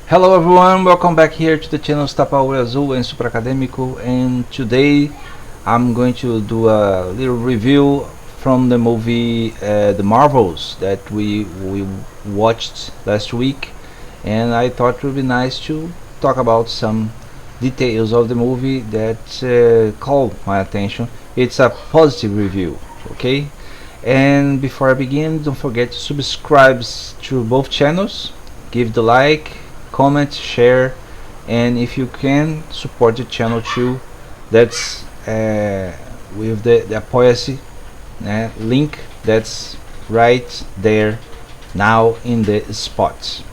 Hello everyone, welcome back here to the channel Tapa Azul and Super Acadêmico, and today I'm going to do a little review from the movie The Marvels that we watched last week, and I thought it would be nice to talk about some details of the movie that called my attention. It's a positive review, okay? And before I begin, don't forget to subscribe to both channels, give the like, comment, share, and if you can support the channel too. That's with the APOIE link that's right there now in the spot.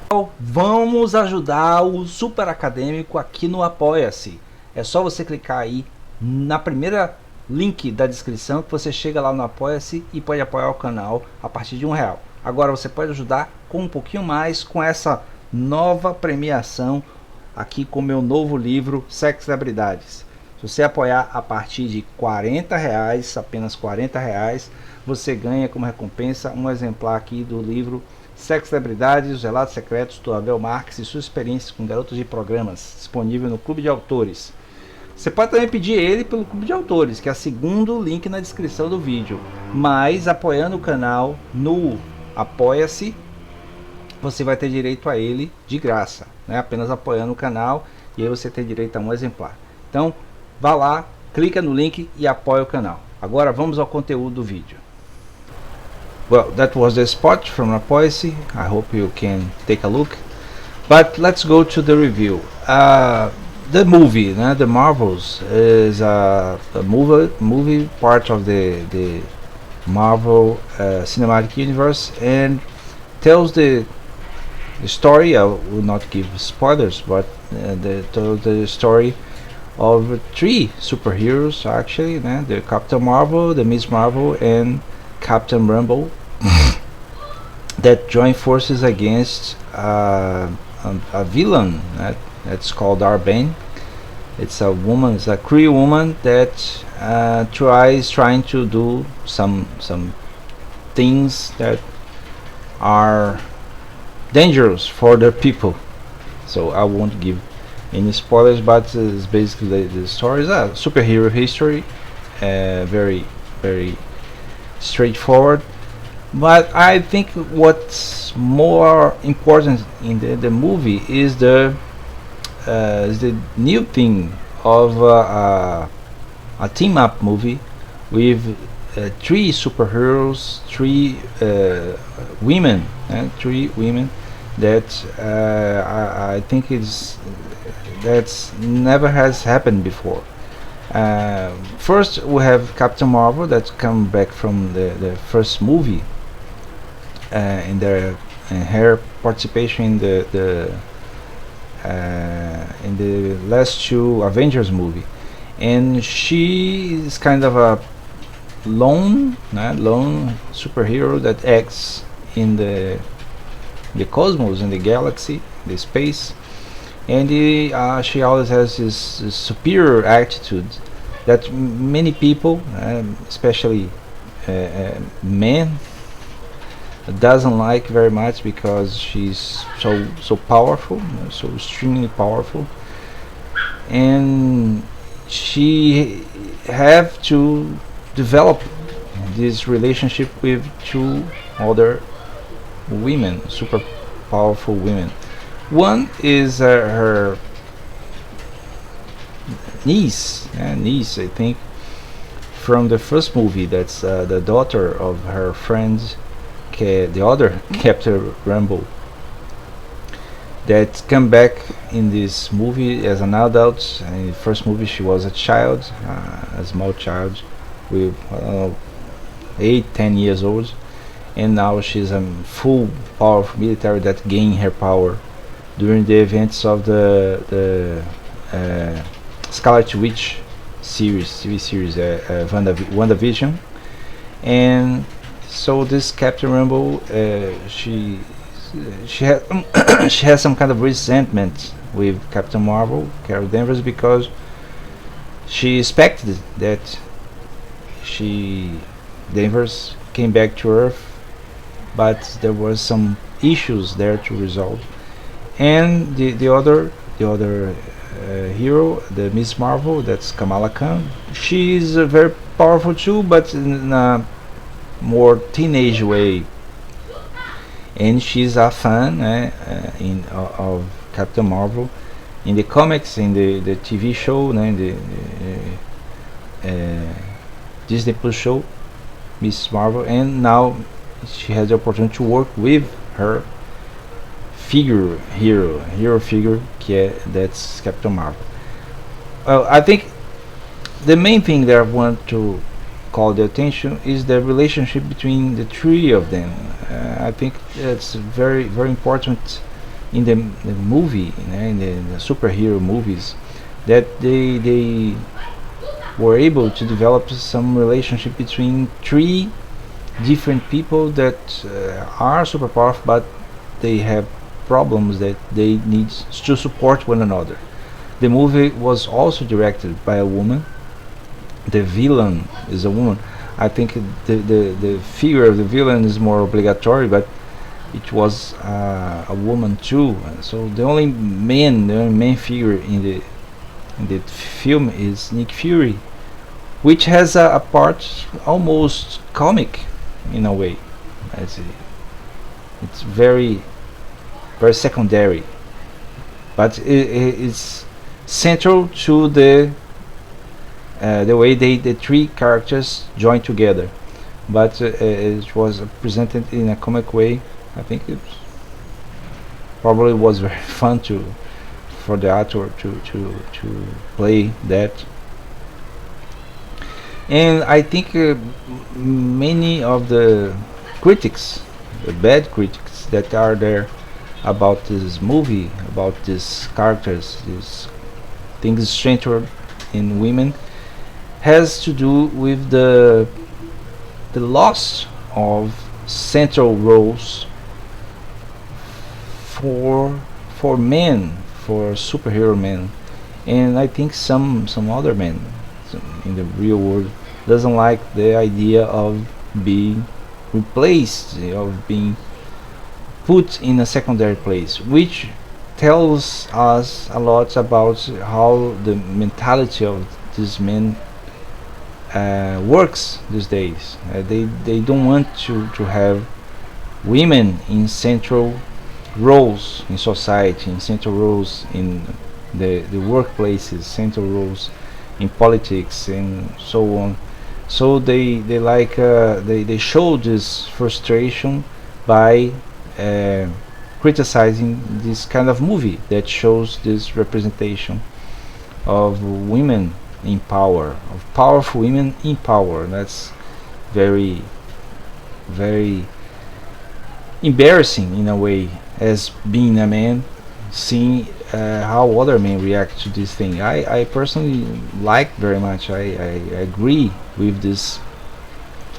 Então, vamos ajudar o Super Acadêmico aqui no Apoia-se. É só você clicar aí na primeira link da descrição que você chega lá no Apoia-se e pode apoiar o canal a partir de R$1. Agora você pode ajudar com um pouquinho mais com essa nova premiação aqui com meu novo livro SEXLEBRIDADES. Se você apoiar a partir de R$40, apenas R$40, você ganha como recompensa um exemplar aqui do livro SEXLEBRIDADES, os relatos secretos do Abel Marques e suas experiências com garotos de programas, disponível no Clube de Autores. Você pode também pedir ele pelo Clube de Autores, que é o segundo link na descrição do vídeo. Mas apoiando o canal no Apoia-se, você vai ter direito a ele de graça, né? Apenas apoiando o canal, e aí você tem direito a um exemplar. Então vá lá, clica no link e apoia o canal. Agora vamos ao conteúdo do vídeo. Well, that was the spot from Apoia-se. I hope you can take a look. But let's go to the review. The movie, The Marvels, is a movie part of the Marvel cinematic universe, and tells the story. I will not give spoilers, but tells the story of three superheroes actually, the Captain Marvel, the Miss Marvel, and Captain Rumble that join forces against a villain that's called Arbane. It's a woman, it's a Cree woman that trying to do some things that are dangerous for the people. So I won't give any spoilers, but it's basically the story is a superhero history, very straightforward. But I think what's more important in the movie is the new thing of a team-up movie with three superheroes, three women that I think that's never has happened before. First we have Captain Marvel that come back from the first movie, in her participation in the last two Avengers movie, and she is kind of a lone superhero that acts in the cosmos, in the galaxy, the space, and she always has this superior attitude that many people, especially men, doesn't like very much, because she's so powerful, so extremely powerful, and she have to develop this relationship with two other women, super powerful women. One is her niece, I think, from the first movie. That's the daughter of her friend, the other Captain Rumble, that come back in this movie as an adult. In the first movie she was a child, a small child with 8-10 years old, and now she's a full powerful military that gained her power during the events of the Scarlet Witch TV series, WandaVision. And so this Captain Rumble, she has some kind of resentment with Captain Marvel, Carol Danvers, because she expected that Danvers came back to Earth, but there was some issues there to resolve. And the other hero, the Miss Marvel, that's Kamala Khan. She's very powerful too, but in a more teenage way. And she's a fan of Captain Marvel. In the comics, in the TV show, in the Disney Plus show, Miss Marvel, and now she has the opportunity to work with her hero figure, that's Captain Marvel. Well, I think the main thing that I want to call the attention is the relationship between the three of them. I think it's very, very important in the movie, in the superhero movies, that they were able to develop some relationship between three different people that are super powerful, but they have problems that they need to support one another. The movie was also directed by a woman. The villain is a woman. I think the figure of the villain is more obligatory, but it was a woman too. So the only main figure in the film is Nick Fury, which has a part almost comic in a way. It's very, very secondary, but it's central to the way the three characters join together. But it was presented in a comic way. I think it probably was very fun for the actor to play that. And I think many of the critics, the bad critics that are there about this movie, about these characters, these things centered in women, has to do with the loss of central roles for men, for superhero men. And I think some other men in the real world doesn't like the idea of being replaced, of being put in a secondary place, which tells us a lot about how the mentality of these men works these days. They don't want to have women in central roles in society, in central roles in the workplaces, central roles in politics, and so on. So they show this frustration by criticizing this kind of movie that shows this representation of women in power, of powerful women in power. That's very, very embarrassing in a way, as being a man, seeing how other men react to this thing. I personally like very much. I agree with this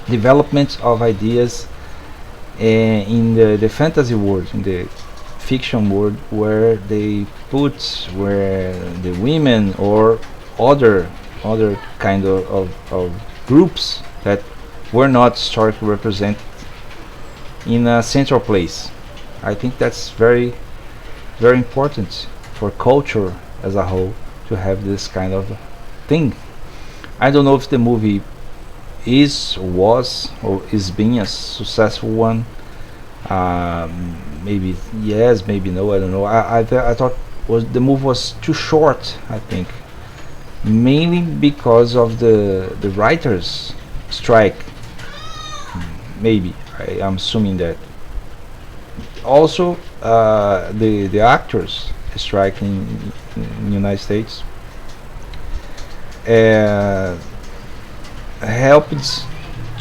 development of ideas in the fantasy world, in the fiction world, where they put where the women or other kind of groups that were not historically represented in a central place. I think that's very, very important for culture as a whole to have this kind of thing. I don't know if the movie was or is being a successful one. Maybe yes, maybe no, I don't know. I thought the movie was too short, I think, mainly because of the writers strike. Maybe I'm assuming that. Also, the actors strike in the United States helped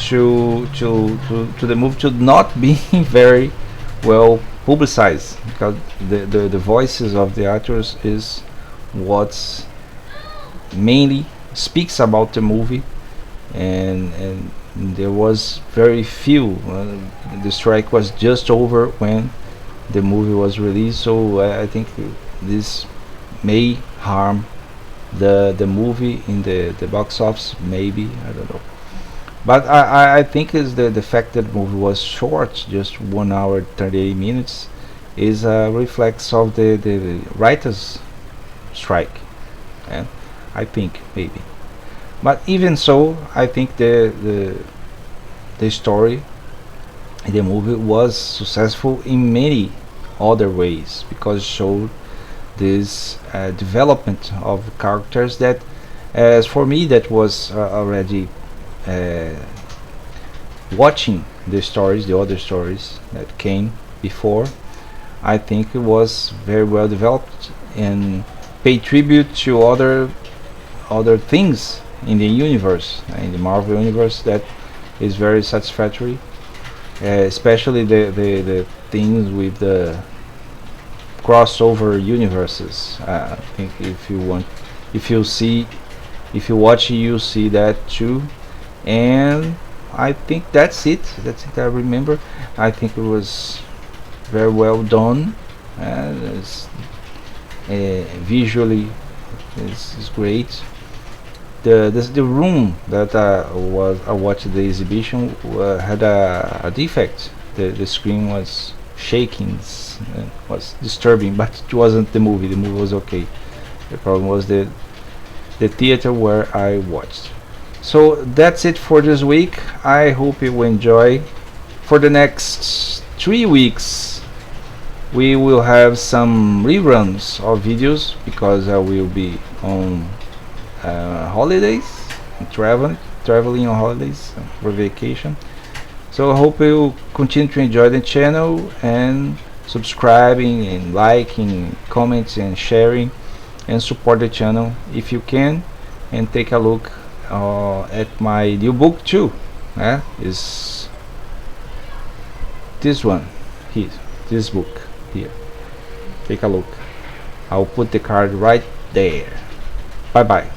to the movie to not be very well publicized, because the voices of the actors is what's mainly speaks about the movie, and there was very few. The strike was just over when the movie was released, so I think this may harm the movie in the box office. Maybe, I don't know. But I think is the fact that the movie was short, just 1 hour 38 minutes, is a reflex of the writers' strike. And I think maybe, but even so, I think the story in the movie was successful in many other ways, because it showed this development of characters that, as for me, that was already watching the stories, the other stories that came before. I think it was very well developed and pay tribute to other things in the universe, in the Marvel universe, that is very satisfactory, especially the things with the crossover universes. I think if you watch, you see that too. And I think that's it. I remember. I think it was very well done. Visually, it's great. The room that I watched the exhibition had a defect. The screen was shaking, was disturbing, but it wasn't the movie. The movie was okay. The problem was the theater where I watched. So that's it for this week. I hope you enjoy. For the next 3 weeks, we will have some reruns of videos, because I will be on holidays, traveling on holidays for vacation. So I hope you continue to enjoy the channel, and subscribing and liking, comments and sharing, and support the channel if you can, and take a look at my new book too. Is this one here, this book here. Take a look. I'll put the card right there. Bye bye.